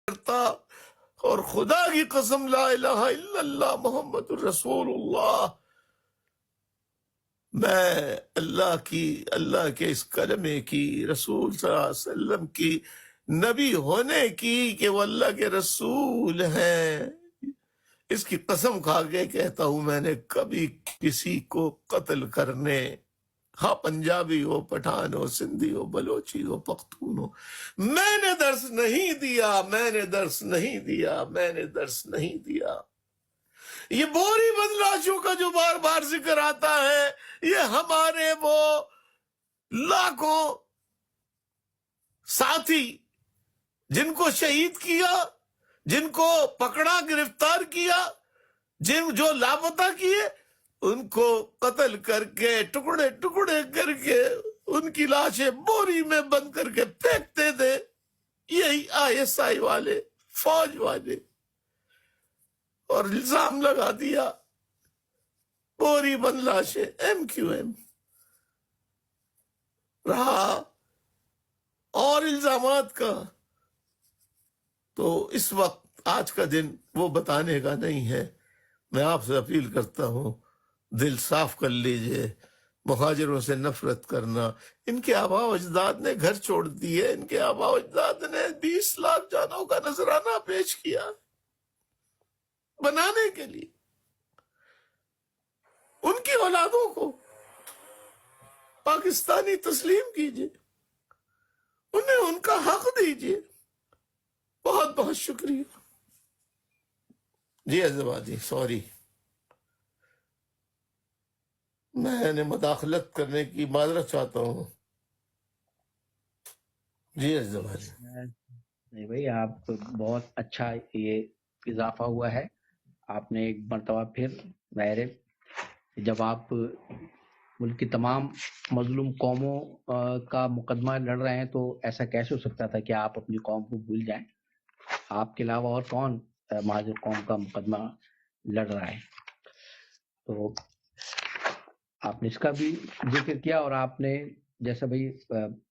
کرتا، اور خدا کی قسم لا الہ الا اللہ محمد الرسول اللہ، میں اللہ کے اس کلمے کی، رسول صلی اللہ علیہ وسلم کی، نبی ہونے کی کہ وہ اللہ کے رسول ہیں، اس کی قسم کھا کے کہتا ہوں میں نے کبھی کسی کو قتل کرنے، ہاں پنجابی ہو، پٹھان ہو، سندھی ہو، بلوچی ہو، پختون ہو، میں نے درس نہیں دیا، میں نے درس نہیں دیا، میں نے درس نہیں دیا۔ یہ بوری بدلاشوں کا جو بار بار ذکر آتا ہے، یہ ہمارے وہ لاکھوں ساتھی جن کو شہید کیا، جن کو پکڑا، گرفتار کیا، جو لاپتہ کیے، ان کو قتل کر کے ٹکڑے ٹکڑے کر کے ان کی لاشیں بوری میں بند کر کے پھینکتے تھے یہی ISI والے، فوج والے، اور الزام لگا دیا بوری بند لاشیں MQM رہا، اور الزامات کا۔ تو اس وقت آج کا دن وہ بتانے کا نہیں ہے، میں آپ سے اپیل کرتا ہوں دل صاف کر لیجئے، مہاجروں سے نفرت کرنا، ان کے آباء و اجداد نے گھر چھوڑ دیے، ان کے آباء و اجداد نے 20 لاکھ جانوں کا نذرانہ پیش کیا بنانے کے لیے، ان کی اولادوں کو پاکستانی تسلیم کیجئے، انہیں ان کا حق دیجئے۔ بہت بہت شکریہ۔ جی عزیزی سوری، میں نے مداخلت کرنے کی معذرت چاہتا ہوں۔ جی عزیزی نہیں بھائی، آپ بہت اچھا یہ اضافہ ہوا ہے، آپ نے ایک مرتبہ پھر ظاہر ہے جب آپ ملک کی تمام مظلوم قوموں کا مقدمہ لڑ رہے ہیں تو ایسا کیسے ہو سکتا تھا کہ آپ اپنی قوم کو بھول جائیں؟ آپ کے علاوہ اور کون مہاجر قوم کا مقدمہ لڑ رہا ہے؟ تو آپ نے اس کا بھی ذکر کیا، اور آپ نے جیسا بھائی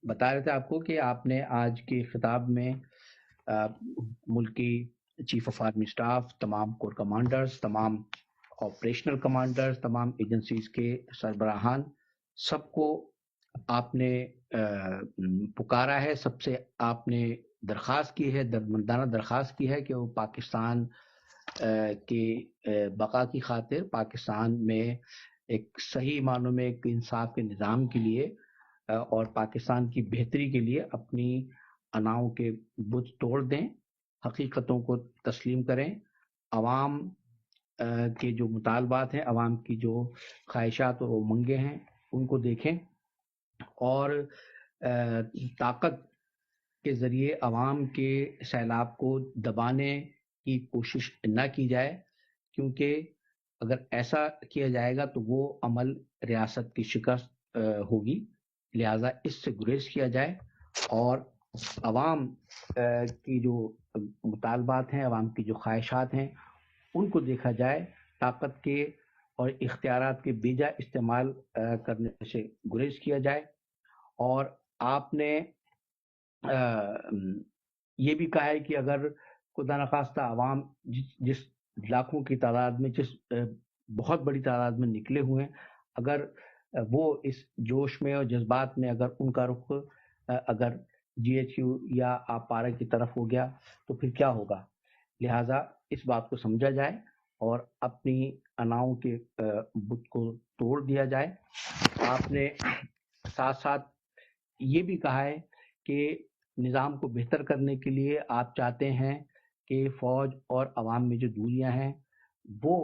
بتا رہے تھے آپ کو کہ آپ نے آج کے خطاب میں ملک کی چیف آف آرمی اسٹاف، تمام کور کمانڈرز، تمام آپریشنل کمانڈرز، تمام ایجنسیز کے سربراہان، سب کو آپ نے پکارا ہے، سب سے آپ نے درخواست کی ہے، دردمندانہ درخواست کی ہے کہ وہ پاکستان کے بقا کی خاطر، پاکستان میں ایک صحیح معنوں میں ایک انصاف کے نظام کے لیے اور پاکستان کی بہتری کے لیے اپنی اناؤں کے بت توڑ دیں، حقیقتوں کو تسلیم کریں، عوام کے جو مطالبات ہیں، عوام کی جو خواہشات اور امنگیں ہیں ان کو دیکھیں، اور طاقت کے ذریعے عوام کے سیلاب کو دبانے کی کوشش نہ کی جائے، کیونکہ اگر ایسا کیا جائے گا تو وہ عمل ریاست کی شکست ہوگی، لہٰذا اس سے گریز کیا جائے اور عوام کی جو مطالبات ہیں، عوام کی جو خواہشات ہیں ان کو دیکھا جائے، طاقت کے اور اختیارات کے بیجا استعمال کرنے سے گریز کیا جائے۔ اور آپ نے یہ بھی کہا ہے کہ اگر خدا نخواستہ عوام جس لاکھوں کی تعداد میں، جس بہت بڑی تعداد میں نکلے ہوئے ہیں، اگر وہ اس جوش میں اور جذبات میں اگر ان کا رخ اگر GHQ یا آپارہ کی طرف ہو گیا تو پھر کیا ہوگا؟ لہٰذا اس بات کو سمجھا جائے اور اپنی اناؤں کے بت کو توڑ دیا جائے۔ آپ نے ساتھ ساتھ یہ بھی کہا ہے کہ نظام کو بہتر کرنے کے لیے آپ چاہتے ہیں کہ فوج اور عوام میں جو دوریاں ہیں وہ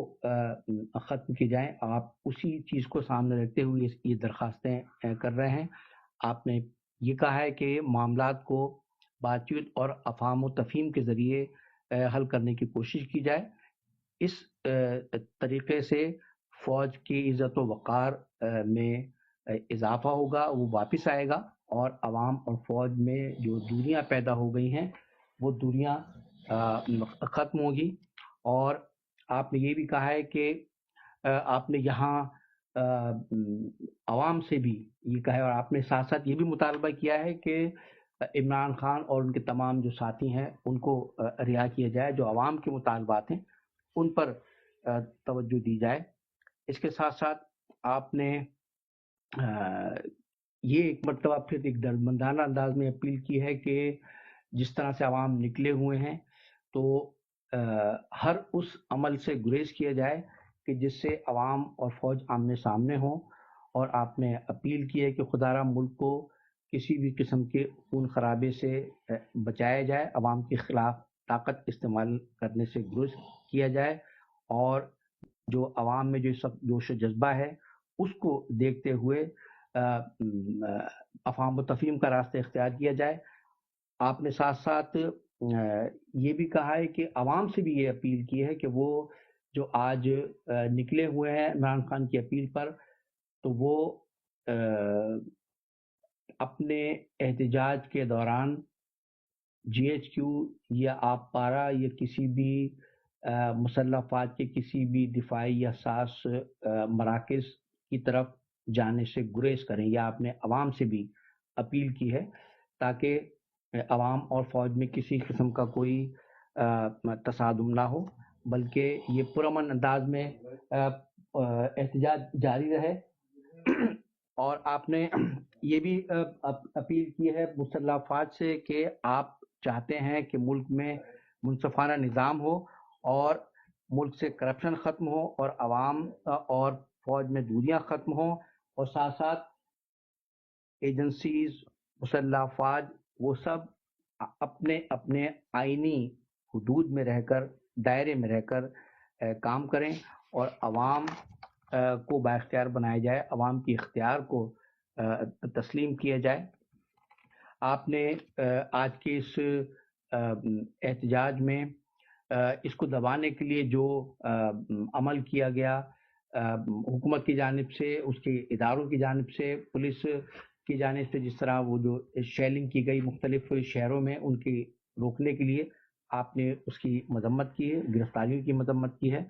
ختم کی جائیں۔ آپ اسی چیز کو سامنے رکھتے ہوئے یہ درخواستیں کر رہے ہیں۔ آپ نے یہ کہا ہے کہ معاملات کو بات چیت اور افہام و تفہیم کے ذریعے حل کرنے کی کوشش کی جائے، اس طریقے سے فوج کی عزت و وقار میں اضافہ ہوگا، وہ واپس آئے گا، اور عوام اور فوج میں جو دوریاں پیدا ہو گئی ہیں وہ دوریاں ختم ہوگی۔ اور آپ نے یہ بھی کہا ہے کہ آپ نے یہاں عوام سے بھی یہ کہا ہے، اور آپ نے ساتھ ساتھ یہ بھی مطالبہ کیا ہے کہ عمران خان اور ان کے تمام جو ساتھی ہیں ان کو رہا کیا جائے، جو عوام کے مطالبات ہیں ان پر توجہ دی جائے۔ اس کے ساتھ ساتھ آپ نے یہ ایک مرتبہ پھر ایک دردمندانہ انداز میں اپیل کی ہے کہ جس طرح سے عوام نکلے ہوئے ہیں تو ہر اس عمل سے گریز کیا جائے کہ جس سے عوام اور فوج آمنے سامنے ہوں، اور آپ نے اپیل کی ہے کہ خدا را ملک کو کسی بھی قسم کے خون خرابے سے بچایا جائے، عوام کے خلاف طاقت استعمال کرنے سے گریز کیا جائے، اور جو عوام میں جو سب جوش و جذبہ ہے اس کو دیکھتے ہوئے افہام و تفہیم کا راستہ اختیار کیا جائے۔ آپ نے ساتھ ساتھ یہ بھی کہا ہے کہ عوام سے بھی یہ اپیل کی ہے کہ وہ جو آج نکلے ہوئے ہیں عمران خان کی اپیل پر، تو وہ اپنے احتجاج کے دوران GHQ یا آپ پارا یا کسی بھی مسلح افواج کے کسی بھی دفاعی یا حساس مراکز کی طرف جانے سے گریز کریں، یا آپ نے عوام سے بھی اپیل کی ہے تاکہ عوام اور فوج میں کسی قسم کا کوئی تصادم نہ ہو، بلکہ یہ پرامن انداز میں احتجاج جاری رہے۔ اور آپ نے یہ بھی اپیل کی ہے مسلح افواج سے کہ آپ چاہتے ہیں کہ ملک میں منصفانہ نظام ہو اور ملک سے کرپشن ختم ہو اور عوام اور فوج میں دوریاں ختم ہوں، اور ساتھ ساتھ ایجنسیز، مسلح افواج وہ سب اپنے اپنے آئینی حدود میں رہ کر، دائرے میں رہ کر کام کریں، اور عوام کو بااختیار بنایا جائے، عوام کی اختیار کو تسلیم کیا جائے۔ آپ نے آج کے اس احتجاج میں اس کو دبانے کے لیے جو عمل کیا گیا حکومت کی جانب سے، اس کے اداروں کی جانب سے، پولیس کی جانب سے، جس طرح وہ جو شیلنگ کی گئی مختلف شہروں میں ان کی روکنے کے لیے، آپ نے اس کی مذمت کی ہے، گرفتاریوں کی مذمت کی ہے،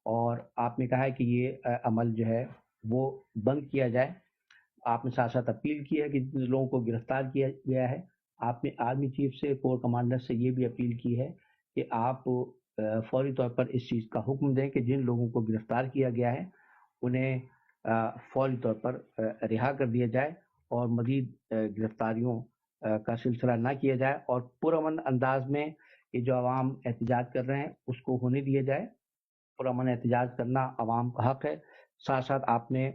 اور آپ نے کہا ہے کہ یہ عمل جو ہے وہ بند کیا جائے۔ آپ نے ساتھ ساتھ اپیل کی ہے کہ جن لوگوں کو گرفتار کیا گیا ہے، آپ نے آرمی چیف سے، کور کمانڈر سے یہ بھی اپیل کی ہے کہ آپ فوری طور پر اس چیز کا حکم دیں کہ جن لوگوں کو گرفتار کیا گیا ہے انہیں فوری طور پر رہا کر دیا جائے، اور مزید گرفتاریوں کا سلسلہ نہ کیا جائے، اور پرامن انداز میں یہ جو عوام احتجاج کر رہے ہیں اس کو ہونے دیا جائے۔ پرامن احتجاج کرنا عوام کا حق ہے۔ ساتھ ساتھ آپ نے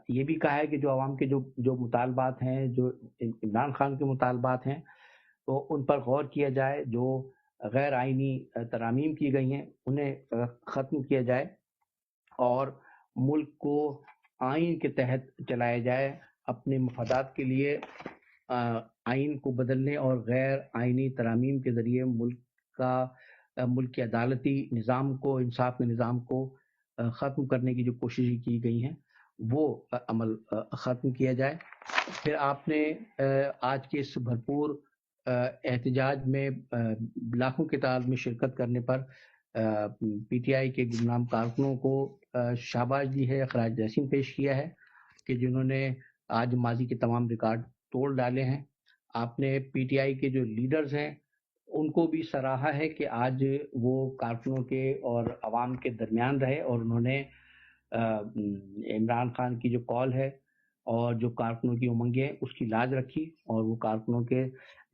یہ بھی کہا ہے کہ جو عوام کے جو مطالبات ہیں، جو عمران خان کے مطالبات ہیں، تو ان پر غور کیا جائے، جو غیر آئینی ترامیم کی گئی ہیں انہیں ختم کیا جائے، اور ملک کو آئین کے تحت چلایا جائے۔ اپنے مفادات کے لیے آئین کو بدلنے اور غیر آئینی ترامیم کے ذریعے ملک کے عدالتی نظام کو، انصاف کے نظام کو ختم کرنے کی جو کوششیں کی گئی ہیں وہ عمل ختم کیا جائے۔ پھر آپ نے آج کے اس بھرپور احتجاج میں لاکھوں کی تعداد میں شرکت کرنے پر PTI کے گمنام کارکنوں کو شاباش دی ہے، خراج تحسین پیش کیا ہے کہ جنہوں نے آج ماضی کے تمام ریکارڈ توڑ ڈالے ہیں۔ آپ نے PTI کے جو لیڈرز ہیں ان کو بھی سراہا ہے کہ آج وہ کارکنوں کے اور عوام کے درمیان رہے، اور انہوں نے عمران خان کی جو کال ہے اور جو کارکنوں کی امنگیں ہیں اس کی لاج رکھی، اور وہ کارکنوں کے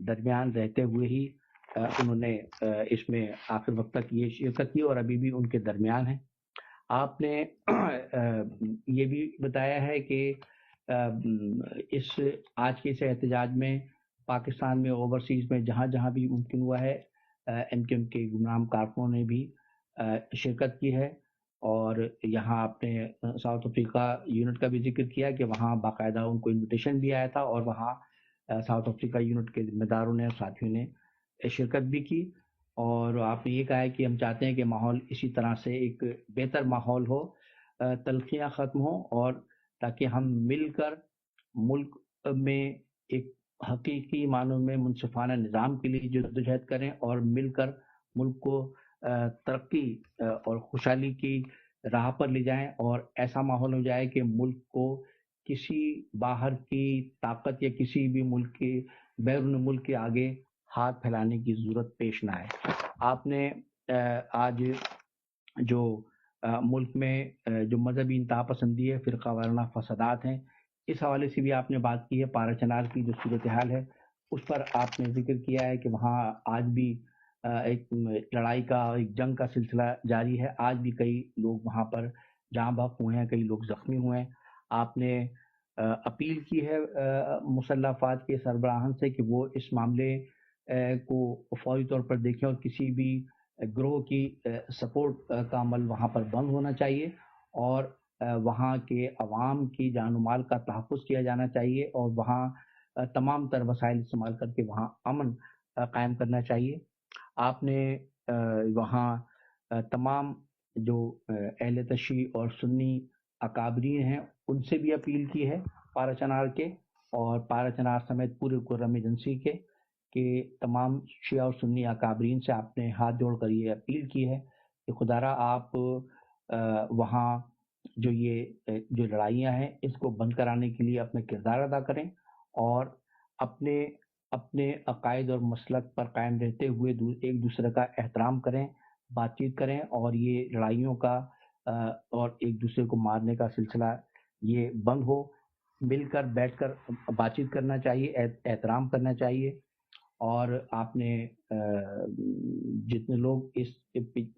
درمیان رہتے ہوئے ہی انہوں نے اس میں آخر وقت تک یہ شرکت کی، اور ابھی بھی ان کے درمیان ہیں۔ آپ نے یہ بھی بتایا ہے کہ آج کے اس احتجاج میں پاکستان میں، اوورسیز میں جہاں جہاں بھی ممکن ہوا ہے MKM کے گمنام کارکنوں نے بھی شرکت کی ہے، اور یہاں آپ نے ساؤتھ افریقہ یونٹ کا بھی ذکر کیا کہ وہاں باقاعدہ ان کو انویٹیشن بھی آیا تھا، اور وہاں ساؤتھ افریقہ یونٹ کے ذمہ داروں نے اور ساتھیوں نے شرکت بھی کی، اور آپ نے یہ کہا ہے کہ ہم چاہتے ہیں کہ ماحول اسی طرح سے ایک بہتر ماحول ہو، تلخیاں ختم ہوں، اور تاکہ ہم مل کر ملک میں ایک حقیقی معنوں میں منصفانہ نظام کے لیے جدوجہد کریں، اور مل کر ملک کو ترقی اور خوشحالی کی راہ پر لے جائیں، اور ایسا ماحول ہو جائے کہ ملک کو کسی باہر کی طاقت یا کسی بھی ملک کی بیرون ملک کے آگے ہاتھ پھیلانے کی ضرورت پیش نہ آئے۔ آپ نے آج جو ملک میں جو مذہبی انتہا پسندی ہے، فرقہ وارانہ فسادات ہیں، اس حوالے سے بھی آپ نے بات کی ہے۔ پارا چنار کی جو صورتحال ہے اس پر آپ نے ذکر کیا ہے کہ وہاں آج بھی ایک لڑائی کا، ایک جنگ کا سلسلہ جاری ہے۔ آج بھی کئی لوگ وہاں پر جاں بحق ہوئے ہیں، کئی لوگ زخمی ہوئے ہیں۔ آپ نے اپیل کی ہے مسلح افواج کے سربراہان سے کہ وہ اس معاملے کو فوری طور پر دیکھیں اور کسی بھی گروہ کی سپورٹ کا عمل وہاں پر بند ہونا چاہیے، اور وہاں کے عوام کی جان و مال کا تحفظ کیا جانا چاہیے، اور وہاں تمام تر وسائل استعمال کر کے وہاں امن قائم کرنا چاہیے۔ آپ نے وہاں تمام جو اہل تشیع اور سنی اکابرین ہیں ان سے بھی اپیل کی ہے پارا چنار کے اور پارا چنار سمیت پورے کرم ایجنسی کے، کہ تمام شیعہ اور سنی اکابرین سے آپ نے ہاتھ جوڑ کر یہ اپیل کی ہے کہ خدا را آپ وہاں جو لڑائیاں ہیں اس کو بند کرانے کے لیے اپنا کردار ادا کریں، اور اپنے عقائد اور مسلک پر قائم رہتے ہوئے ایک دوسرے کا احترام کریں، بات چیت کریں، اور یہ لڑائیوں کا اور ایک دوسرے کو مارنے کا سلسلہ یہ بند ہو۔ مل کر بیٹھ کر بات چیت کرنا چاہیے، احترام کرنا چاہیے۔ اور آپ نے جتنے لوگ اس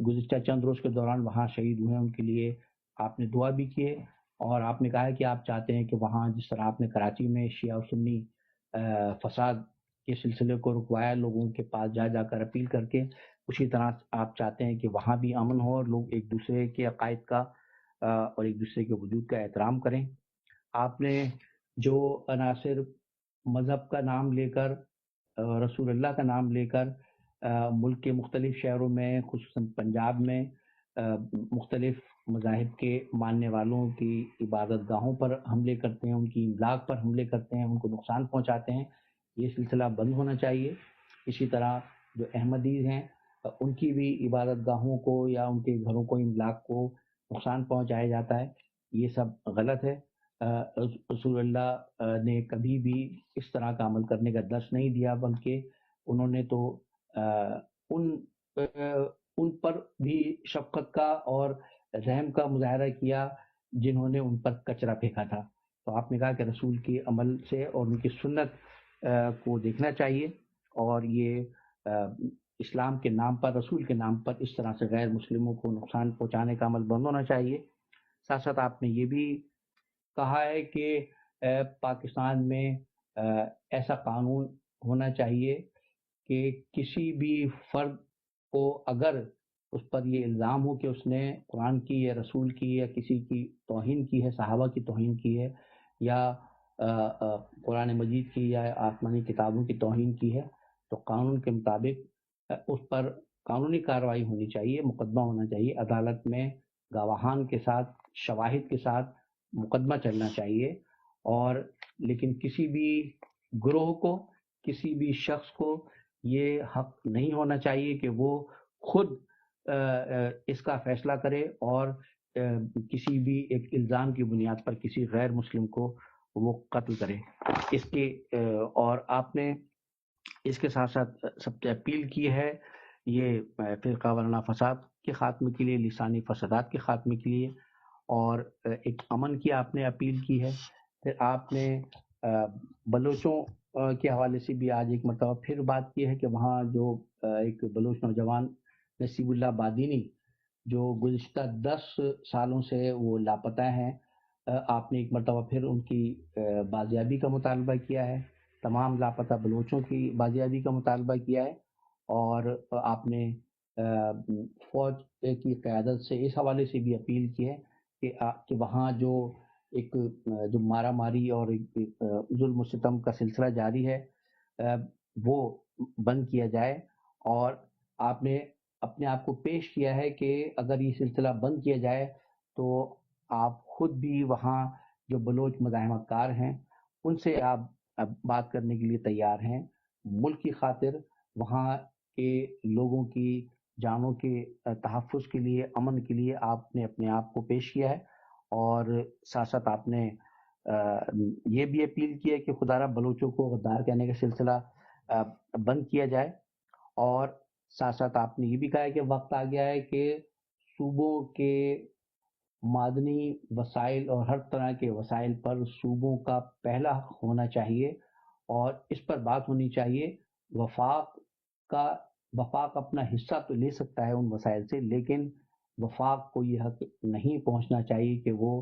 گزشتہ چند روز کے دوران وہاں شہید ہوئے ہیں ان کے لیے آپ نے دعا بھی کی ہے، اور آپ نے کہا ہے کہ آپ چاہتے ہیں کہ وہاں جس طرح آپ نے کراچی میں شیعہ و سنی فساد کے سلسلے کو رکوایا لوگوں کے پاس جا کر اپیل کر کے، اسی طرح آپ چاہتے ہیں کہ وہاں بھی امن ہو اور لوگ ایک دوسرے کے عقائد کا اور ایک دوسرے کے وجود کا احترام کریں۔ آپ نے جو عناصر مذہب کا نام لے کر، رسول اللہ کا نام لے کر ملک کے مختلف شہروں میں، خصوصاً پنجاب میں مختلف مذاہب کے ماننے والوں کی عبادت گاہوں پر حملے کرتے ہیں، ان کی املاک پر حملے کرتے ہیں، ان کو نقصان پہنچاتے ہیں، یہ سلسلہ بند ہونا چاہیے۔ اسی طرح جو احمدی ہیں ان کی بھی عبادت گاہوں کو یا ان کے گھروں کو، املاک کو نقصان پہنچایا جاتا ہے، یہ سب غلط ہے۔ رسول اللہ نے کبھی بھی اس طرح کا عمل کرنے کا درس نہیں دیا، بلکہ انہوں نے تو ان پر بھی شفقت کا اور رحم کا مظاہرہ کیا جنہوں نے ان پر کچرا پھینکا تھا۔ تو آپ نے کہا کہ رسول کے عمل سے اور ان کی سنت کو دیکھنا چاہیے، اور یہ اسلام کے نام پر، رسول کے نام پر اس طرح سے غیر مسلموں کو نقصان پہنچانے کا عمل بند ہونا چاہیے۔ ساتھ ساتھ آپ نے یہ بھی کہا ہے کہ پاکستان میں ایسا قانون ہونا چاہیے کہ کسی بھی فرد کو اگر اس پر یہ الزام ہو کہ اس نے قرآن کی یا رسول کی یا کسی کی توہین کی ہے، صحابہ کی توہین کی ہے، یا قرآن مجید کی یا آسمانی کتابوں کی توہین کی ہے، تو قانون کے مطابق اس پر قانونی کارروائی ہونی چاہیے، مقدمہ ہونا چاہیے، عدالت میں گواہان کے ساتھ، شواہد کے ساتھ مقدمہ چلنا چاہیے۔ اور لیکن کسی بھی گروہ کو، کسی بھی شخص کو یہ حق نہیں ہونا چاہیے کہ وہ خود اس کا فیصلہ کرے اور کسی بھی ایک الزام کی بنیاد پر کسی غیر مسلم کو وہ قتل کرے۔ اس کے اور آپ نے اس کے ساتھ ساتھ سب سے اپیل کی ہے یہ فرقہ وارانہ فساد کے خاتمے کے لیے، لسانی فسادات کے خاتمے کے لیے، اور ایک امن کی آپ نے اپیل کی ہے۔ پھر آپ نے بلوچوں کے حوالے سے بھی آج ایک مرتبہ پھر بات کی ہے کہ وہاں جو ایک بلوچ نوجوان نصیب اللہ بادینی جو گزشتہ 10 سالوں سے وہ لاپتہ ہیں، آپ نے ایک مرتبہ پھر ان کی بازیابی کا مطالبہ کیا ہے، تمام لاپتہ بلوچوں کی بازیابی کا مطالبہ کیا ہے، اور آپ نے فوج کی قیادت سے اس حوالے سے بھی اپیل کی ہے کہ وہاں جو مارا ماری اور ظلم و ستم کا سلسلہ جاری ہے وہ بند کیا جائے، اور آپ نے اپنے آپ کو پیش کیا ہے کہ اگر یہ سلسلہ بند کیا جائے تو آپ خود بھی وہاں جو بلوچ مزاحمت کار ہیں ان سے آپ بات کرنے کے لیے تیار ہیں، ملک کی خاطر، وہاں کے لوگوں کی جانوں کے تحفظ کے لیے، امن کے لیے آپ نے اپنے آپ کو پیش کیا ہے۔ اور ساتھ ساتھ آپ نے یہ بھی اپیل کی ہے کہ خدا را بلوچوں کو غدار کہنے کا سلسلہ بند کیا جائے، اور ساتھ ساتھ آپ نے یہ بھی کہا ہے کہ وقت آ گیا ہے کہ صوبوں کے معدنی وسائل اور ہر طرح کے وسائل پر صوبوں کا پہلا حق ہونا چاہیے، اور اس پر بات ہونی چاہیے۔ وفاق اپنا حصہ تو لے سکتا ہے ان وسائل سے، لیکن وفاق کو یہ حق نہیں پہنچنا چاہیے کہ وہ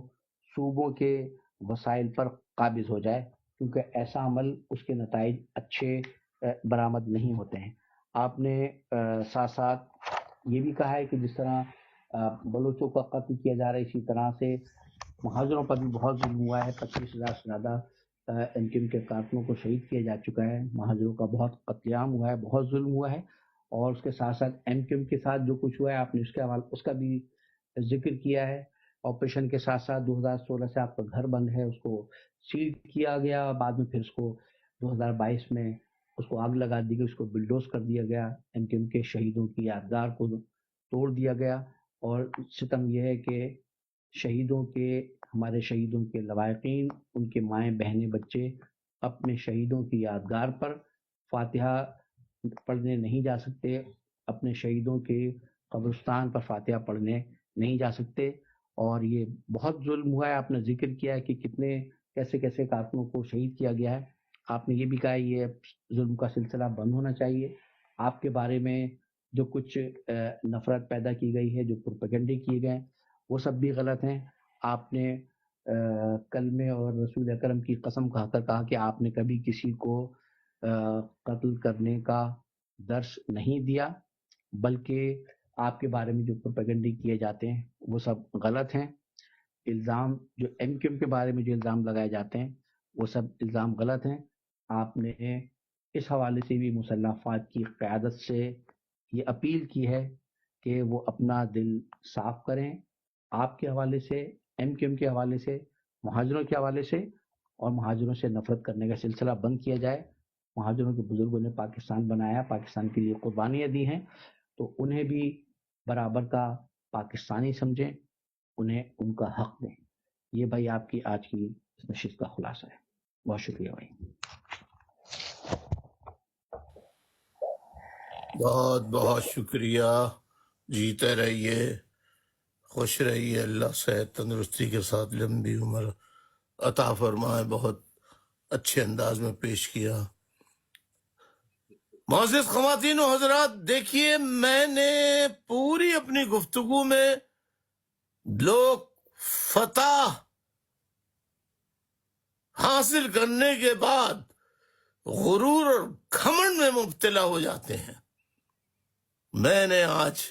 صوبوں کے وسائل پر قابض ہو جائے، کیونکہ ایسا عمل اس کے نتائج اچھے برآمد نہیں ہوتے ہیں۔ آپ نے ساتھ ساتھ یہ بھی کہا ہے کہ جس طرح بلوچوں کا قتل کیا جا رہا ہے، اسی طرح سے مہاجروں پر بھی بہت ظلم ہوا ہے۔ 25,000 سے زیادہ ایم کیو ایم کے کارکنوں کو شہید کیا جا چکا ہے، مہاجروں کا بہت قتل عام ہوا ہے، بہت ظلم ہوا ہے، اور اس کے ساتھ ساتھ ایم کیو ایم کے ساتھ جو کچھ ہوا ہے آپ نے اس کا بھی ذکر کیا ہے۔ آپریشن کے ساتھ ساتھ 2016 سے آپ کا گھر بند ہے، اس کو سیل کیا گیا، بعد میں پھر اس کو 2022 میں اس کو آگ لگا دی گئی، اس کو بلڈوز کر دیا گیا، ایم کیو ایم کے شہیدوں کی یادگار کو توڑ دیا گیا، اور ستم یہ ہے کہ ہمارے شہیدوں کے لواحقین، ان کے مائیں بہنیں بچے اپنے شہیدوں کی یادگار پر فاتحہ پڑھنے نہیں جا سکتے، اپنے شہیدوں کے قبرستان پر فاتحہ پڑھنے نہیں جا سکتے، اور یہ بہت ظلم ہوا ہے۔ آپ نے ذکر کیا ہے کہ کیسے کارکنوں کو شہید کیا گیا ہے۔ آپ نے یہ بھی کہا ہے یہ ظلم کا سلسلہ بند ہونا چاہیے۔ آپ کے بارے میں جو کچھ نفرت پیدا کی گئی ہے، جو پروپیگنڈے کیے گئے، وہ سب بھی غلط ہیں۔ آپ نے کلمے اور رسول اکرم کی قسم کھا کر کہا کہ آپ نے کبھی کسی کو قتل کرنے کا درس نہیں دیا، بلکہ آپ کے بارے میں جو پروپیگنڈے کیے جاتے ہیں وہ سب غلط ہیں۔ الزام جو ایم کیو ایم کے بارے میں جو الزام لگائے جاتے ہیں وہ سب الزام غلط ہیں۔ آپ نے اس حوالے سے بھی مسلح افواج کی قیادت سے یہ اپیل کی ہے کہ وہ اپنا دل صاف کریں، آپ کے حوالے سے، ایم کیو ایم کے حوالے سے، مہاجروں کے حوالے سے، اور مہاجروں سے نفرت کرنے کا سلسلہ بند کیا جائے۔ مہاجروں کے بزرگوں نے پاکستان بنایا، پاکستان کے لیے قربانیاں دی ہیں، تو انہیں بھی برابر کا پاکستانی سمجھیں، انہیں ان کا حق دیں۔ یہ بھائی آپ کی آج کی اس نشست کا خلاصہ ہے۔ بہت شکریہ بھائی۔ بہت بہت شکریہ، جیتے رہیے، خوش رہیے، اللہ صحت تندرستی کے ساتھ لمبی عمر عطا فرمائے۔ بہت اچھے انداز میں پیش کیا۔ معزز خواتین و حضرات، دیکھیے میں نے پوری اپنی گفتگو میں لوگ فتح حاصل کرنے کے بعد غرور اور گھمنڈ میں مبتلا ہو جاتے ہیں۔ میں نے آج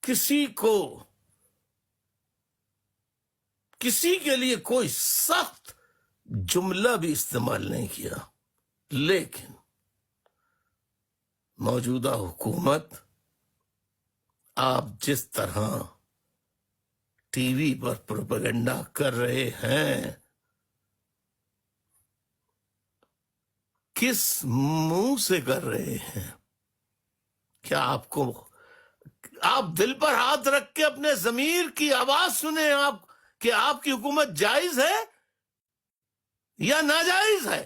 کسی کے لیے کوئی سخت جملہ بھی استعمال نہیں کیا، لیکن موجودہ حکومت آپ جس طرح ٹی وی پر پروپیگنڈا کر رہے ہیں، کس منہ سے کر رہے ہیں؟ کیا آپ دل پر ہاتھ رکھ کے اپنے ضمیر کی آواز سنیں آپ کہ آپ کی حکومت جائز ہے یا ناجائز ہے؟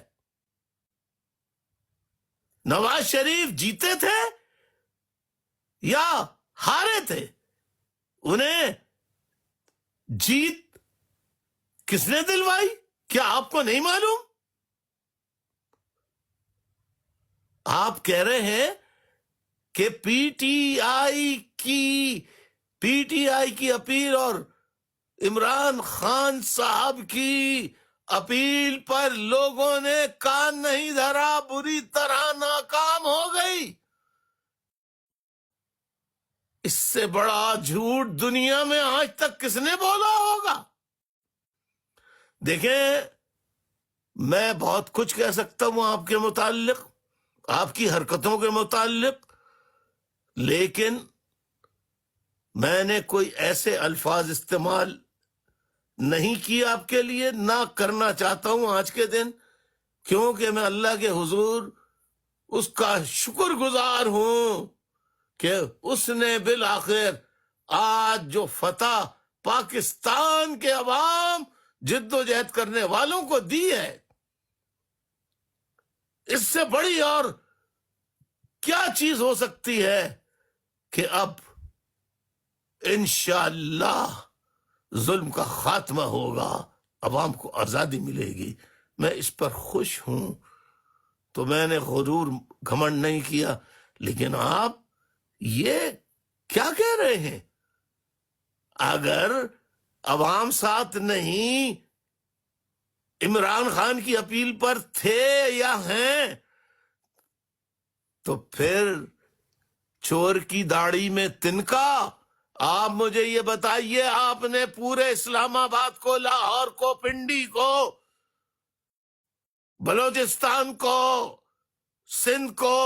نواز شریف جیتے تھے یا ہارے تھے؟ انہیں جیت کس نے دلوائی؟ کیا آپ کو نہیں معلوم؟ آپ کہہ رہے ہیں کہ پی ٹی آئی کی اپیل اور عمران خان صاحب کی اپیل پر لوگوں نے کان نہیں دھرا، بری طرح ناکام ہو گئی۔ اس سے بڑا جھوٹ دنیا میں آج تک کس نے بولا ہوگا؟ دیکھیں، میں بہت کچھ کہہ سکتا ہوں آپ کے متعلق، آپ کی حرکتوں کے متعلق، لیکن میں نے کوئی ایسے الفاظ استعمال نہیں کیے آپ کے لیے، نہ کرنا چاہتا ہوں آج کے دن، کیونکہ میں اللہ کے حضور اس کا شکر گزار ہوں کہ اس نے بالآخر آج جو فتح پاکستان کے عوام جد و جہد کرنے والوں کو دی ہے. اس سے بڑی اور کیا چیز ہو سکتی ہے کہ اب انشاءاللہ ظلم کا خاتمہ ہوگا، عوام کو آزادی ملے گی. میں اس پر خوش ہوں. تو میں نے غرور گھمنڈ نہیں کیا. لیکن آپ یہ کیا کہہ رہے ہیں؟ اگر عوام ساتھ نہیں عمران خان کی اپیل پر تھے یا ہیں تو پھر چور کی داڑھی میں تنکا. آپ مجھے یہ بتائیے، آپ نے پورے اسلام آباد کو، لاہور کو، پنڈی کو، بلوچستان کو، سندھ کو،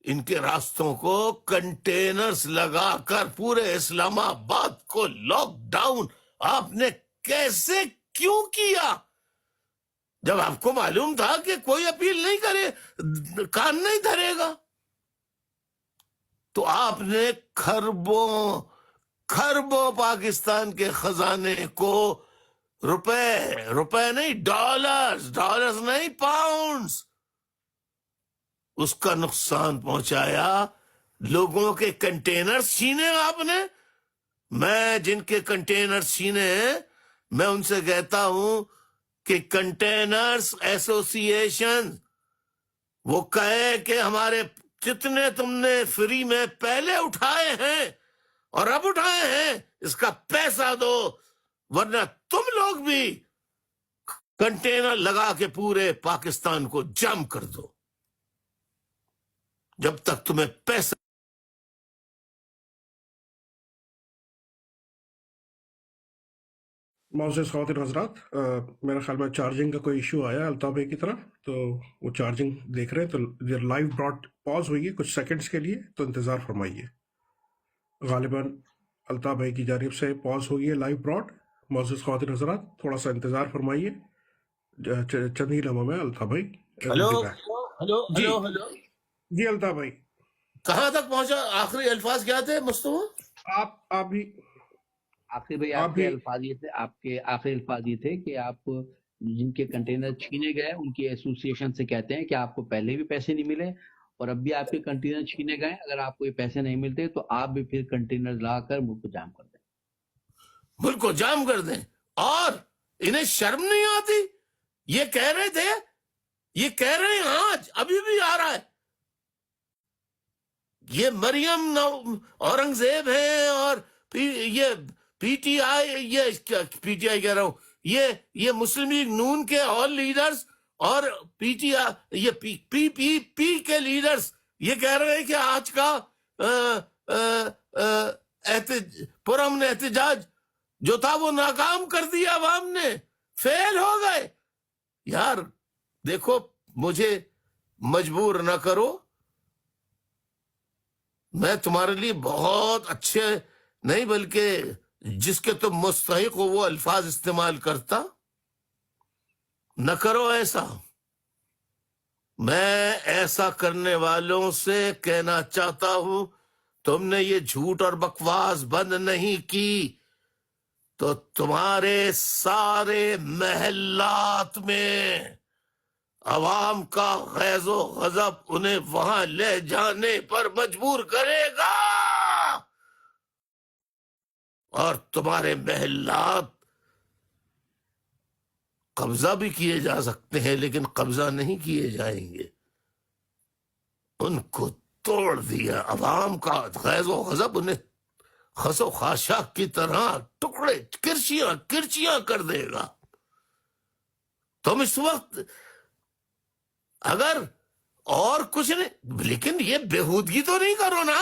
ان کے راستوں کو کنٹینرز لگا کر پورے اسلام آباد کو لاک ڈاؤن آپ نے کیسے کیوں کیا؟ جب آپ کو معلوم تھا کہ کوئی اپیل نہیں کرے، کان نہیں دھرے گا. تو آپ نے کھربوں پاکستان کے خزانے کو روپے نہیں، ڈالرز نہیں، پاؤنڈز، اس کا نقصان پہنچایا. لوگوں کے کنٹینر چھینے آپ نے. میں جن کے کنٹینر چھینے ہیں میں ان سے کہتا ہوں کہ کنٹینرز ایسوسی ایشن وہ کہے کہ ہمارے جتنے تم نے فری میں پہلے اٹھائے ہیں اور اب اٹھائے ہیں اس کا پیسہ دو، ورنہ تم لوگ بھی کنٹینر لگا کے پورے پاکستان کو جام کر دو جب تک تمہیں پیسہ. معزز خواتین حضرات، میرا خیال میں چارجنگ کا کوئی ایشو آیا الطاف بھائی کی طرف، تو وہ چارجنگ دیکھ رہے ہیں، تو لائیو براڈ پاز ہوئی ہے کچھ سیکنڈز کے لیے، تو انتظار فرمائیے. غالباً الطاف بھائی کی جانب سے پاز ہوئی ہے لائیو براڈ. معزز خواتین حضرات تھوڑا سا انتظار فرمائیے، چند ہی لمحوں میں الطاف بھائی. جی جی الطاف بھائی کہاں تک پہنچا؟ آخری الفاظ کیا تھے مصطفیٰ؟ آپ بھی آخری بھائی آپ کے الفاظ یہ تھے، آپ کے آخری الفاظ یہ تھے کہ آپ جن کے کنٹینر چھینے گئے ان کی ایسوسی ایشن سے کہتے ہیں کہ آپ کو پہلے بھی پیسے نہیں ملے اور اب بھی آپ کے کنٹینر چھینے گئے، اگر آپ کو یہ پیسے نہیں ملتے تو آپ بھی پھر کنٹینر لا کر ملک کو جام کر دیں. ملک کو جام کر دیں. اور انہیں شرم نہیں آتی؟ یہ کہہ رہے تھے، یہ کہہ رہے ہیں آج، ابھی بھی آ رہا ہے. یہ مریم اورنگزیب ہیں اور یہ پی ٹی آئی، یہ پی ٹی آئی کہہ رہا ہوں، یہ مسلم لیگ نون کے آل لیڈرز اور پی ٹی آئی، یہ پی کے لیڈرز یہ کہہ رہے ہیں کہ آج کا پرامن احتجاج جو تھا وہ ناکام کر دیا عوام نے، فیل ہو گئے. یار دیکھو، مجھے مجبور نہ کرو، میں تمہارے لیے بہت اچھے نہیں بلکہ جس کے تم مستحق ہو وہ الفاظ استعمال کرتا. نہ کرو ایسا. میں ایسا کرنے والوں سے کہنا چاہتا ہوں، تم نے یہ جھوٹ اور بکواس بند نہیں کی تو تمہارے سارے محلات میں عوام کا غیظ و غضب انہیں وہاں لے جانے پر مجبور کرے گا، اور تمہارے محلات قبضہ بھی کیے جا سکتے ہیں لیکن قبضہ نہیں کیے جائیں گے. ان کو توڑ دیا. عوام کا غیظ و غضب انہیں خس و خاشاک کی طرح ٹکڑے کرچیاں کر دے گا. تم اس وقت اگر اور کچھ نہیں، لیکن یہ بےہودگی تو نہیں کرو نا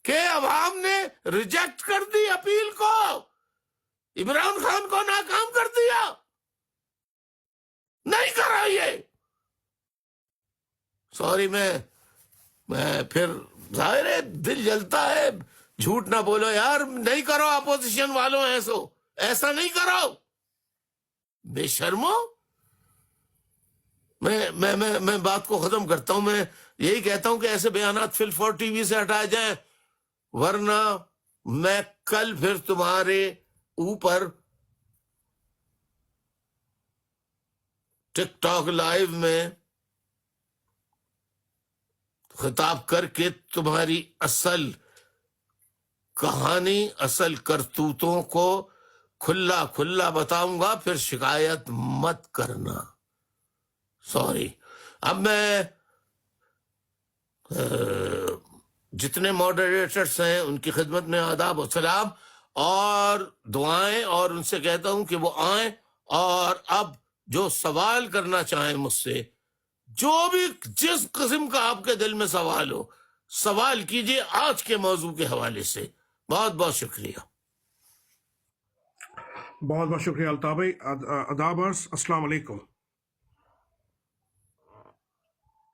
کہ عوام نے ریجیکٹ کر دی اپیل کو، عمران خان کو ناکام کر دیا. نہیں کرا یہ. سوری، میں پھر ظاہر ہے دل جلتا ہے. جھوٹ نہ بولو یار، نہیں کرو. اپوزیشن والوں ایسا نہیں کرو، بے شرمو. میں بات کو ختم کرتا ہوں. میں یہی کہتا ہوں کہ ایسے بیانات فل فور ٹی وی سے ہٹائے جائیں، ورنہ میں کل پھر تمہارے اوپر ٹک ٹاک لائیو میں خطاب کر کے تمہاری اصل کہانی، اصل کرتوتوں کو کھلا کھلا بتاؤں گا، پھر شکایت مت کرنا. سوری. اب میں جتنے ماڈریٹرس ہیں ان کی خدمت میں آداب و سلام اور دعائیں، اور ان سے کہتا ہوں کہ وہ آئیں اور اب جو سوال کرنا چاہیں مجھ سے، جو بھی جس قسم کا آپ کے دل میں سوال ہو، سوال کیجئے آج کے موضوع کے حوالے سے. بہت بہت شکریہ. بہت بہت شکریہ الطاف بھائی. آداب عرض، السلام علیکم.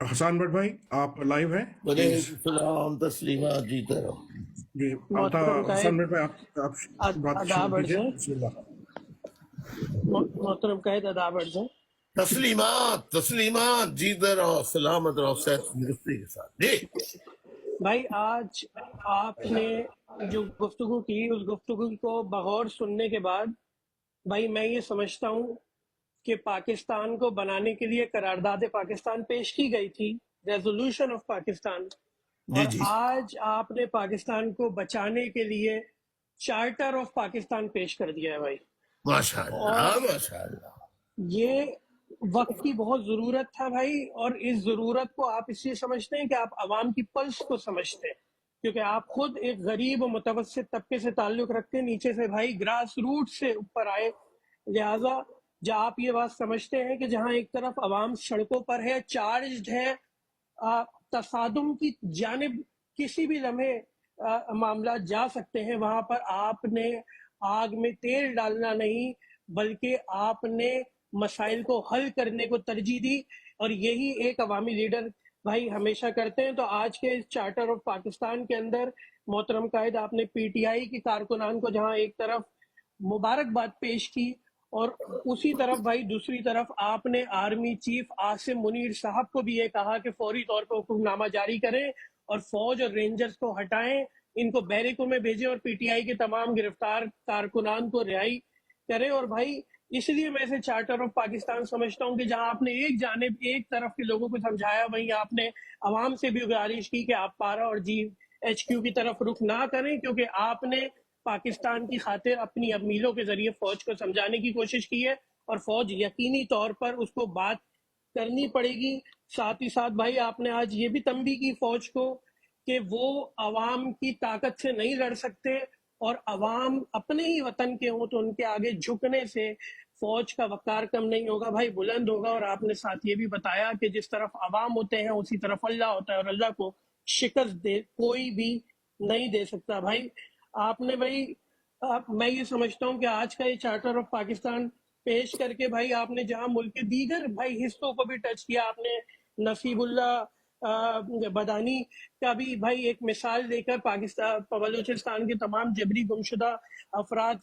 حسان بٹ بھائی آپ لائیو ہیں پلیز. وعلیکم السلام. تسلیمات. جیتے رہو. جی محترم حسان قائد بٹ بھائی آپ بات شروع آداب عرض کیجیے. ہے. بسم اللہ. محترم قائد آداب عرض ہے. تسلیمات تسلیمات. جیتے رہو، سلامت رہو، صحت تندرستی کے ساتھ. جی بھائی آج آپ نے جو گفتگو کی، اس گفتگو کو بغور سننے کے بعد بھائی میں یہ سمجھتا ہوں کہ پاکستان کو بنانے کے لیے قرارداد پاکستان پیش کی گئی تھی، ریزولوشن آف پاکستان، جی اور جی. آج آپ نے پاکستان کو بچانے کے لیے چارٹر آف پاکستان پیش کر دیا ہے بھائی. ماشاء اور اللہ ماشاء اللہ. یہ وقت کی بہت ضرورت تھا بھائی، اور اس ضرورت کو آپ اس لیے سمجھتے ہیں کہ آپ عوام کی پلس کو سمجھتے ہیں، کیونکہ آپ خود ایک غریب و متوسط طبقے سے تعلق رکھتے ہیں، نیچے سے بھائی گراس روٹ سے اوپر آئے. لہٰذا جب آپ یہ بات سمجھتے ہیں کہ جہاں ایک طرف عوام سڑکوں پر ہے، چارجڈ ہے، تصادم کی جانب کسی بھی لمحے معاملات جا سکتے ہیں، وہاں پر آپ نے آگ میں تیل ڈالنا نہیں بلکہ آپ نے مسائل کو حل کرنے کو ترجیح دی، اور یہی ایک عوامی لیڈر بھائی ہمیشہ کرتے ہیں. تو آج کے اس چارٹر آف پاکستان کے اندر محترم قائد آپ نے پی ٹی آئی کی کارکنان کو جہاں ایک طرف مبارکباد پیش کی، اور اسی طرف بھائی دوسری طرف آپ نے آرمی چیف عاصم منیر صاحب کو بھی یہ کہا کہ فوری طور پر حکم نامہ جاری کریں اور فوج اور رینجرز کو ہٹائیں، ان کو بیرکوں میں بھیجیں اور پی ٹی آئی کے تمام گرفتار کارکنان کو رہائی کریں. اور بھائی اس لیے میں اسے چارٹر آف پاکستان سمجھتا ہوں کہ جہاں آپ نے ایک جانب ایک طرف کے لوگوں کو سمجھایا، وہیں آپ نے عوام سے بھی گزارش کی کہ آپ پارا اور جی ایچ کیو کی طرف رخ نہ کریں، کیونکہ آپ نے پاکستان کی خاطر اپنی امیلوں کے ذریعے فوج کو سمجھانے کی کوشش کی ہے، اور فوج یقینی طور پر اس کو بات کرنی پڑے گی. ساتھ ہی ساتھ بھائی آپ نے آج یہ بھی تنبیہ کی فوج کو کہ وہ عوام کی طاقت سے نہیں لڑ سکتے، اور عوام اپنے ہی وطن کے ہوں تو ان کے آگے جھکنے سے فوج کا وقار کم نہیں ہوگا بھائی، بلند ہوگا. اور آپ نے ساتھ یہ بھی بتایا کہ جس طرف عوام ہوتے ہیں اسی طرف اللہ ہوتا ہے، اور اللہ کو شکست دے کوئی بھی نہیں دے سکتا. بھائی آپ نے بھائی میں یہ سمجھتا ہوں کہ آج کا یہ چارٹر آف پاکستان پیش کر کے بھائی آپ نے جہاں ملک کے دیگر بھائی حصوں کو بھی ٹچ کیا، آپ نے نصیب اللہ بدانی کا بھی بھائی ایک مثال دے کر پاکستان بلوچستان کے تمام جبری گمشدہ افراد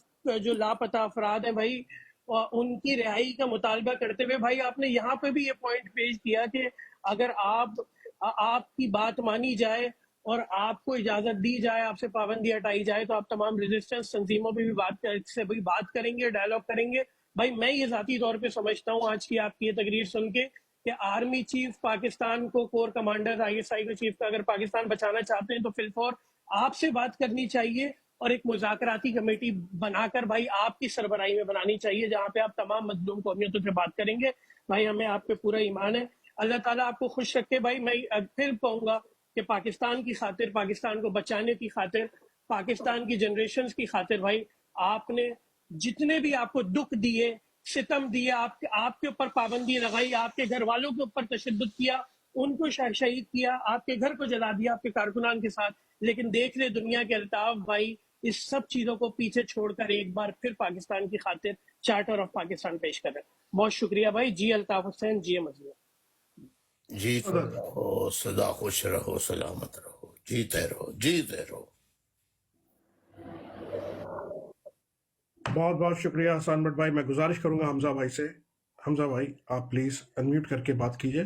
جو لاپتہ افراد ہیں بھائی ان کی رہائی کا مطالبہ کرتے ہوئے بھائی آپ نے یہاں پہ بھی یہ پوائنٹ پیش کیا کہ اگر آپ کی بات مانی جائے اور آپ کو اجازت دی جائے، آپ سے پابندی ہٹائی جائے، تو آپ تمام ریزسٹنس تنظیموں پہ بھی بات کریں گے، ڈائلاگ کریں گے. بھائی میں یہ ذاتی طور پہ سمجھتا ہوں آج کی آپ کی یہ تقریر سن کے کہ آرمی چیف پاکستان کو، corps commander I S I کے چیف کا اگر پاکستان بچانا چاہتے ہیں تو فی الفور آپ سے بات کرنی چاہیے، اور ایک مذاکراتی کمیٹی بنا کر بھائی آپ کی سربراہی میں بنانی چاہیے، جہاں پہ آپ تمام مظلوم قومیتوں سے بات کریں گے. بھائی ہمیں آپ پہ پورا ایمان ہے. اللہ تعالیٰ آپ کو خوش رکھے. بھائی میں پھر کہوں گا کہ پاکستان کی خاطر، پاکستان کو بچانے کی خاطر، پاکستان کی جنریشنز کی خاطر بھائی آپ نے جتنے بھی آپ کو دکھ دیے، ستم دیے، آپ کے اوپر پابندی لگائی، آپ کے گھر والوں کے اوپر تشدد کیا، ان کو شہید کیا، آپ کے گھر کو جلا دیا آپ کے کارکنان کے ساتھ، لیکن دیکھ لے دنیا کے الطاف بھائی اس سب چیزوں کو پیچھے چھوڑ کر ایک بار پھر پاکستان کی خاطر چارٹر آف پاکستان پیش کر رہے ہیں. بہت شکریہ بھائی. جی الطاف حسین، جی مزید. جیتے رہو، سدا خوش رہو، سلامت رہو، جیتے رہو جیتے رہو. بہت بہت شکریہ حسان بٹ بھائی. میں گزارش کروں گا حمزہ بھائی سے. حمزہ بھائی آپ پلیز انمیوٹ کر کے بات کیجئے.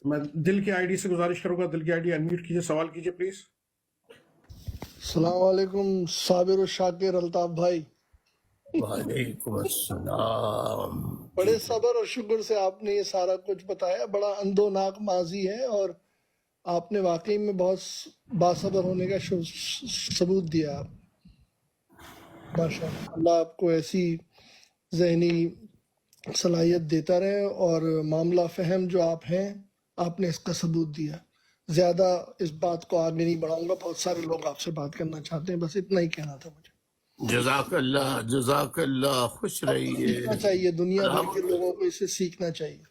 میں دل کی آئی ڈی سے گزارش کروں گا, دل کی آئی ڈی انمیوٹ کیجیے, سوال کیجیے پلیز. السلام علیکم صابر و شاکر الطاف بھائی. وعلیکم السلام. بڑے صبر اور شکر سے آپ نے یہ سارا کچھ بتایا. بڑا اندوناک ماضی ہے اور آپ نے واقعی میں بہت باصبر ہونے کا ثبوت دیا. آپ ماشاء اللہ آپ کو ایسی ذہنی صلاحیت دیتا رہے, اور معاملہ فہم جو آپ ہیں آپ نے اس کا ثبوت دیا. زیادہ اس بات کو آگے نہیں بڑھاؤں گا, بہت سارے لوگ آپ سے بات کرنا چاہتے ہیں, بس اتنا ہی کہنا تھا مجھے. جزاک اللہ, خوش رہیے. سیکھنا چاہیے, دنیا بھر کے لوگوں کو اسے سیکھنا چاہیے.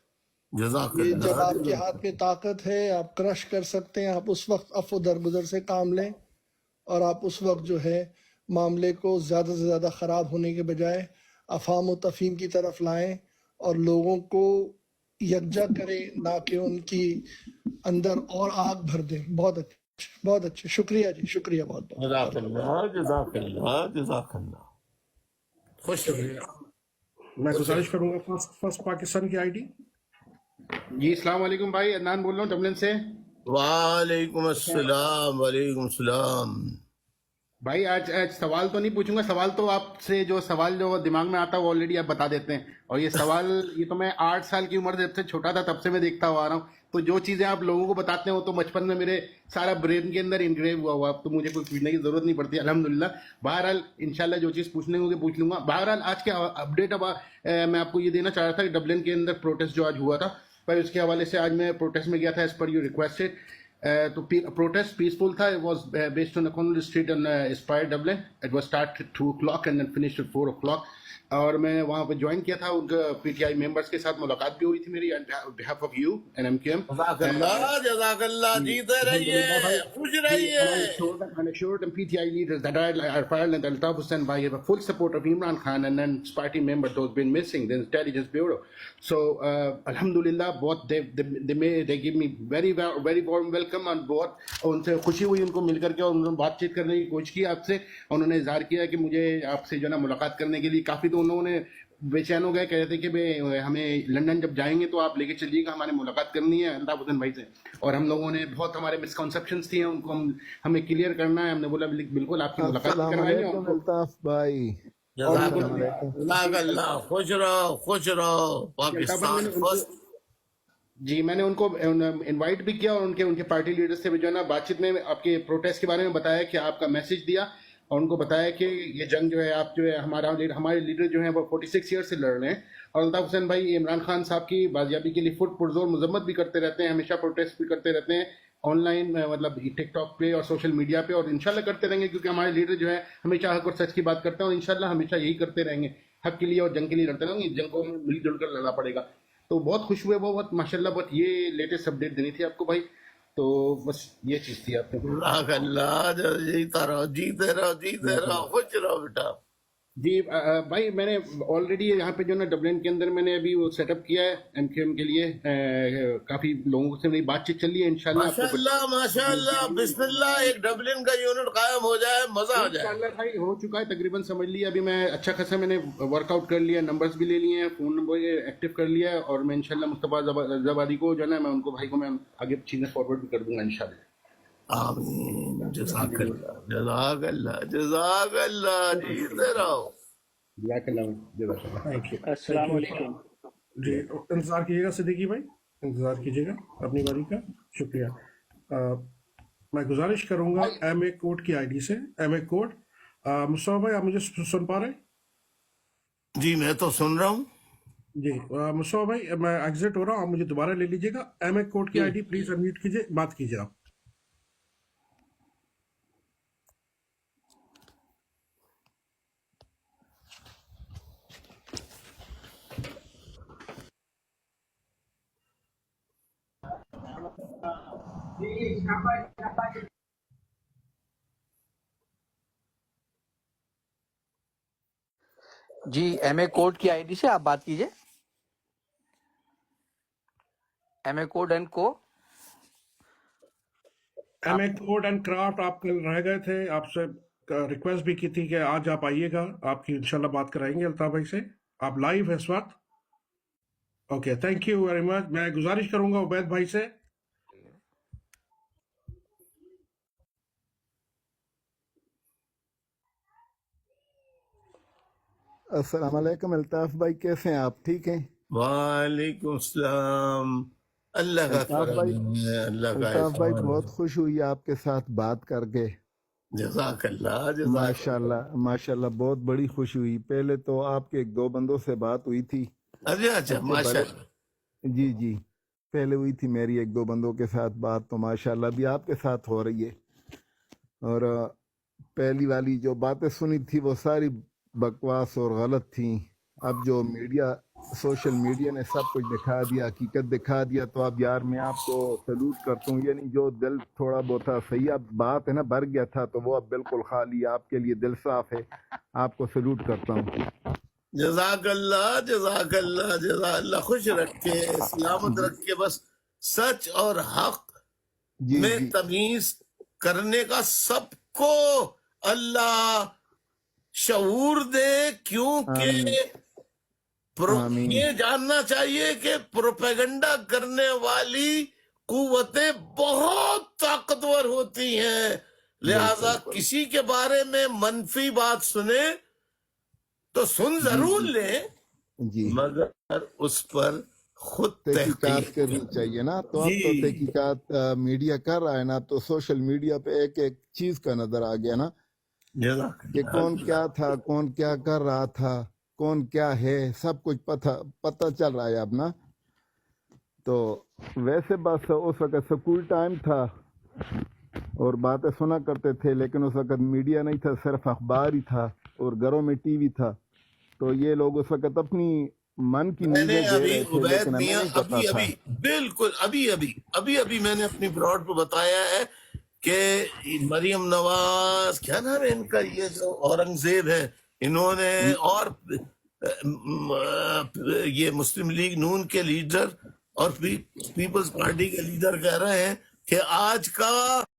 جزاک یہ اللہ. جب آپ کے ہاتھ میں طاقت ہے, آپ کرش کر سکتے ہیں, آپ اس وقت عفو درگزر سے کام لیں, اور آپ اس وقت جو ہے معاملے کو زیادہ سے زیادہ خراب ہونے کے بجائے افہام و تفہیم کی طرف لائیں اور لوگوں کو یکجا کریں, نہ کہ ان کی اندر اور آگ بھر دیں. بہت اچھے, بہت اچھے, شکریہ جی, شکریہ بہت بہت. جزاک اللہ, جزاک اللہ, جزاک اللہ. خوش رہیے. شکریہ. میں گزارش کروں گا فرسٹ پاکستان کی آئی ڈی. جی السلام علیکم بھائی, عدنان بول رہا ہوں ڈبلن سے. وعلیکم السلام. وعلیکم السلام. بھائی آج سوال تو نہیں پوچھوں گا, سوال تو آپ سے جو سوال جو دماغ میں آتا ہے وہ آلریڈی آپ بتا دیتے ہیں. اور یہ سوال یہ تو میں 8 سال کی عمر جب سے چھوٹا تھا تب سے میں دیکھتا ہوا آ رہا ہوں. تو جو چیزیں آپ لوگوں کو بتاتے ہیں وہ تو بچپن میں میرے سارا برین کے اندر انگریو ہوا اب تو مجھے کوئی پوچھنے کی ضرورت نہیں پڑتی الحمدللہ. بہرحال انشاءاللہ جو چیز پوچھنے ہوگی پوچھ لوں گا. بہرحال آج کے اپڈیٹ اب میں آپ کو یہ دینا چاہ رہا تھا کہ ڈبلن کے اندر پروٹیسٹ جو آج ہوا تھا, بھائی اس کے حوالے سے آج میں پروٹیسٹ میں گیا تھا ایز پر یو ریکویسٹڈ. تو protest peaceful تھا. It was based on O'Connell Street in Aspire, Dublin. It was start at 2 o'clock and then finished at 4 o'clock. اور میں وہاں پہ جوائن کیا تھا, ان کے پی ٹی آئی ممبرس کے ساتھ ملاقات بھی ہوئی تھی میری on behalf of you and MQM. جزاک اللہ, جزاک اللہ. جیتے رہیے, خوش رہیے. And assured them PTI leaders that Ireland and Altaf Hussain Bhai have a full support of Imran Khan and then party members those been missing, the intelligence bureau. So alhamdulillah, both they give me very warm welcome and بہت ان سے خوشی ہوئی ان کو مل کر کے, اور انہوں نے بات چیت کرنے کی کوشش کی آپ سے. انہوں نے اظہار کیا کہ مجھے آپ سے جو ہے نا ملاقات کرنے کے لیے کافی, تو انہوں نے بے چین ہو گئے, کہہ رہے تھے کہ ہمیں لنڈن جب جائیں گے تو آپ لے کے چلیے گا, ہمارے ملاقات کرنی ہے الطاف حسین بھائی سے. اور ہم لوگوں نے بہت ہمارے مسکنسیپشنس تھے ان کو ہمیں کلیئر کرنا ہے. ہم نے بولا بالکل آپ کی ملاقات کروائیں گے. الطاف بھائی, جزاک اللہ, خوش رہو, خوش رہو. پاکستان فرسٹ. جی میں نے ان کو انوائٹ بھی کیا, اور ان کے پارٹی لیڈر سے بھی جو ہے نا بات چیت میں آپ کے پروٹیسٹ کے بارے میں بتایا کہ آپ کا میسج دیا, اور ان کو بتایا کہ یہ جنگ جو ہے آپ جو ہے ہمارے لیڈر جو ہیں وہ 46 ایئر سے لڑ رہے ہیں. اور الطاف حسین بھائی عمران خان صاحب کی بازیابی کے لیے فٹ پرزور مذمت بھی کرتے رہتے ہیں, ہمیشہ پروٹیسٹ بھی کرتے رہتے ہیں آن لائن, مطلب ٹک ٹاک پہ اور سوشل میڈیا پہ, اور انشاءاللہ کرتے رہیں گے کیونکہ ہمارے لیڈر جو ہے ہمیشہ حق اور سچ کی بات کرتے ہیں, اور انشاءاللہ ہمیشہ یہی کرتے رہیں گے, حق کے لیے اور جنگ کے لیے لڑتے رہیں گے. جنگ کو مل جل کر لڑنا پڑے گا. تو بہت خوش ہوئے, بہت ماشاءاللہ, بہت یہ لیٹسٹ اپڈیٹ دینی تھی آپ کو بھائی. تو بس یہ چیز تھی آپ نے. جزاک اللہ, جیتا رہو, جیتے رہو, جیتے رہو, خوش رہو بیٹا. جی بھائی میں نے آلریڈی یہاں پہ جو ہے نا ڈبلن کے اندر میں نے ابھی وہ سیٹ اپ کیا ہے ایم کیو ایم کے لیے. کافی لوگوں سے میری بات چیت چل رہی ہے انشاءاللہ. ماشاءاللہ, ماشاءاللہ, بسم اللہ, ایک ڈبلن کا یونٹ قائم ہو جائے, مزہ آ جائے. انشاءاللہ بھائی ہو چکا ہے تقریباً, سمجھ لیا ابھی میں اچھا خاصا میں نے ورک آؤٹ کر لیا, نمبرز بھی لے لیے ہیں, فون نمبر ایکٹیو کر لیا ہے, اور میں انشاءاللہ مصطفیٰ زبادی کو جو ہے نا میں ان کو بھائی کو میں آگے چیزیں فارورڈ بھی کر دوں گا انشاءاللہ. آمین. جزاک اللہ, جزاک اللہ, جزاک اللہ. جیتے رہو. جزاک اللہ, جزاک اللہ. Thank you. السلام علیکم. جی انتظار کیجیے گا صدیقی بھائی, انتظار کیجیے گا اپنی باری کا. شکریہ. میں گزارش کروں گا ایم اے کوڈ کی آئی ڈی سے. ایم اے کوڈ, مصطفیٰ بھائی آپ مجھے سن پا رہے ہیں؟ جی میں تو سن رہا ہوں. جی مصطفیٰ بھائی میں ایگزٹ ہو رہا ہوں, آپ مجھے دوبارہ لے لیجیے گا. ایم اے کوڈ کی آئی ڈی پلیز انمیوٹ کیجیے, بات کیجیے آپ. جی ایم اے کوڈ کی آئی ڈی سے آپ بات کیجیے. ایم اے کوڈ اینڈ کو. M A code and craft آپ کل رہ گئے تھے, آپ سے ریکویسٹ بھی کی تھی کہ آج آپ آئیے گا, آپ کی انشاءاللہ بات کرائیں گے الطاف بھائی سے. آپ لائیو ہے اس وقت. Okay, thank you very much. میں گزارش کروں گا عبید بھائی سے السلام علیکم الطاف بھائی، کیسے ہیں آپ؟ ٹھیک ہیں؟ وعلیکم السلام. اللہ کا الطاف بھائی، کرم ہے، اللہ کا الطاف بھائی احسان بہت ہے. خوش ہوئی آپ کے ساتھ بات کر کے. جزاک اللہ، جزاک ماشاء اللہ. اللہ ماشاء اللہ، بہت بڑی خوشی ہوئی. پہلے تو آپ کے ایک دو بندوں سے بات ہوئی تھی، اچھا اچھا، اچھے ماشاء بڑے. اللہ. جی جی، پہلے ہوئی تھی میری ایک دو بندوں کے ساتھ بات، تو ماشاء اللہ ابھی آپ کے ساتھ ہو رہی ہے. اور پہلی والی جو باتیں سنی تھی وہ ساری بکواس اور غلط تھیں. اب جو میڈیا، سوشل میڈیا نے سب کچھ دکھا دیا، حقیقت دکھا دیا، تو اب یار میں آپ کو سلوٹ کرتا ہوں. یعنی جو دل تھوڑا بہت تھا صحیح، اب بات ہے نا بھر گیا تھا، تو وہ اب بالکل خالی. آپ کے لیے دل صاف ہے، آپ کو سلوٹ کرتا ہوں. جزاک اللہ، جزاک اللہ، جزاک اللہ. خوش رکھے، سلامت جی رکھے. بس سچ اور حق جی میں جی تمیز کرنے کا سب کو اللہ شعور دے، کیونکہ آمین آمین. یہ جاننا چاہیے کہ پروپیگنڈا کرنے والی قوتیں بہت طاقتور ہوتی ہیں. لہذا بالکل کسی کے بارے میں منفی بات سنے تو سن جی ضرور جی لیں، جی، مگر اس پر خود تحقیقات تحقیق کرنی کریں. چاہیے نا. تو اب تو جی تحقیقات میڈیا کر رہا ہے نا، تو سوشل میڈیا پہ ایک ایک چیز کا نظر آ گیا نا، جزاک کہ کون اللہ. کیا تھا، کون کیا کر رہا تھا، کون کیا ہے، سب کچھ پتہ چل رہا ہے اب نا. تو ویسے بس اس وقت اسکول ٹائم تھا اور باتیں سنا کرتے تھے، لیکن اس وقت میڈیا نہیں تھا، صرف اخبار ہی تھا اور گھروں میں ٹی وی تھا. تو یہ لوگ اس وقت اپنی من کی میں نے نیوزیں دے ابھی رہے تھے، عبید لیکن ہمیں میاں نہیں پتا تھا. بالکل ابھی میں نے اپنی براڈ پہ بتایا ہے کہ مریم نواز، کیا نام ہے ان کا، یہ جو اورنگزیب ہے، انہوں نے اور یہ مسلم لیگ نون کے لیڈر اور پیپلز پارٹی کے لیڈر کہہ رہے ہیں کہ آج کا